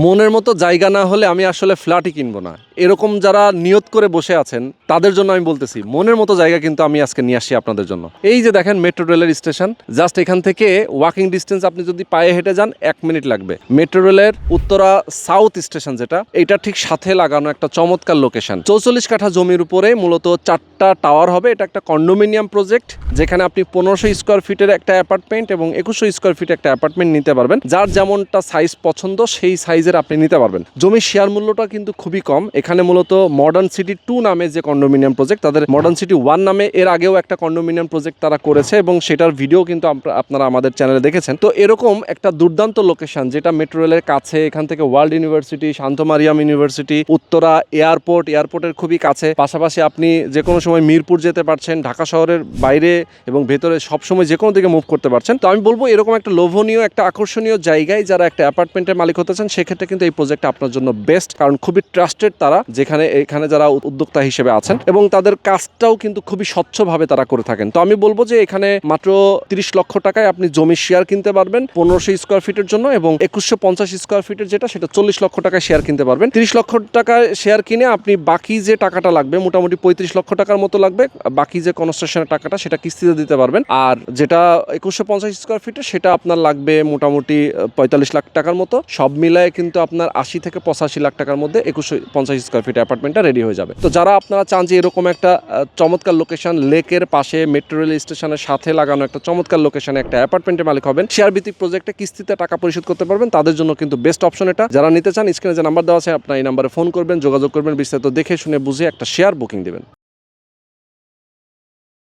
মনের মতো জায়গা না হলে আমি আসলে ফ্ল্যাটই কিনবো না, এরকম যারা নিয়ত করে বসে আছেন তাদের জন্য আমি বলতেছি মনের মতো জায়গা কিন্তু আমি আজকে নিয়ে আসছি আপনাদের জন্য। এই যে দেখেন মেট্রো রেলের স্টেশন, জাস্ট এখান থেকে ওয়াকিং ডিস্টেন্স, আপনি যদি পায়ে হেঁটে যান 1 মিনিট লাগবে। মেট্রো রেলের উত্তরা সাউথ স্টেশন যেটা, এটা ঠিক সাথে লাগানো একটা চমৎকার লোকেশন। 44 কাঠা জমির উপরে মূলত 4টা টাওয়ার হবে। এটা একটা কন্ডোমিনিয়াম প্রজেক্ট, যেখানে আপনি 1500 স্কোয়ার ফিটের একটা অ্যাপার্টমেন্ট এবং 2100 স্কোয়ার ফিটের একটা অ্যাপার্টমেন্ট নিতে পারবেন। যার যেমনটা সাইজ পছন্দ সেই সাইজের আপনি নিতে পারবেন। জমির শেয়ার মূল্যটা কিন্তু খুবই কম। এখানে মূলত মডার্ন সিটি 2 নামে যে কন্ডোমিনিয়াম প্রজেক্ট, তাদের মডার্ন সিটি 1 নামে এর আগেও একটা কন্ডোমিনিয়াম প্রজেক্ট তারা করেছে এবং সেটার ভিডিও কিন্তু আপনারা আমাদের চ্যানেলে দেখেছেন। তো এরকম একটা দুর্দান্ত লোকেশন যেটা মেট্রো রেলের কাছে, এখান থেকে ওয়ার্ল্ড ইউনিভার্সিটি, শান্ত মারিয়াম ইউনিভার্সিটি, উত্তরা এয়ারপোর্টের খুবই কাছে। পাশাপাশি আপনি যে কোনো সময় মিরপুর যেতে পারছেন, ঢাকা শহরের বাইরে এবং ভেতরে সবসময় যে কোনো দিকে মুভ করতে পারছেন। তো আমি বলবো এরকম একটা লোভনীয়, একটা আকর্ষণীয় জায়গায় যারা একটা অ্যাপার্টমেন্টের মালিক হতে চান, সেক্ষেত্রে কিন্তু এই প্রজেক্ট আপনার জন্য বেস্ট, কারণ খুবই ট্রাস্টেড তারা, এখানে যারা উদ্যোক্তা হিসেবে আছেন এবং তাদের কাজটাও কিন্তু খুবই স্বচ্ছভাবে তারা করে থাকেন। তো আমি বলবো যে এখানে মাত্র 30 লক্ষ টাকায় আপনি জমির শেয়ার কিনতে পারবেন 1500 স্কোয়ার ফিটের জন্য, এবং 2150 স্কোয়ার ফিটের যেটা, সেটা 40 লক্ষ টাকায় শেয়ার কিনতে পারবেন। 30 লক্ষ টাকায় শেয়ার কিনে আপনি বাকি যে টাকাটা লাগবে, মোটামুটি 35 লক্ষ টাকার মতো লাগবে, বাকি যে কনস্ট্রাকশনের টাকাটা সেটা কিস্তিতে দিতে পারবেন। আর যেটা 2150 স্কোয়ার ফিটের, সেটা আপনার লাগবে মোটামুটি 45 লাখ টাকার মতো। সব মিলায় কিন্তু আপনার 80 থেকে 85 লাখ টাকার মধ্যে 2150 স্কোয়ার ফিট অ্যাপার্টমেন্টটা রেডি হয়ে যাবে। তো যারা আপনারা চান যে এরকম একটা চমৎকার লোকেশন, লেকের পাশে মেট্রো রেল স্টেশনের সাথে লাগানো একটা চমৎকার লোকেশনে একটা অ্যাপার্টমেন্টের মালিক হবেন, শেয়ার ভিত্তিক প্রজেক্টে কিস্তিতে টাকা পরিশোধ করতে পারবেন, তাদের জন্য কিন্তু বেস্ট অপশন এটা। যারা নিতে চান, স্ক্রিনে যে নাম্বার দেওয়া আছে আপনার এই নাম্বারে ফোন করবেন, যোগাযোগ করবেন, বিস্তারিত দেখে শুনে বুঝে একটা শেয়ার বুকিং দেবেন।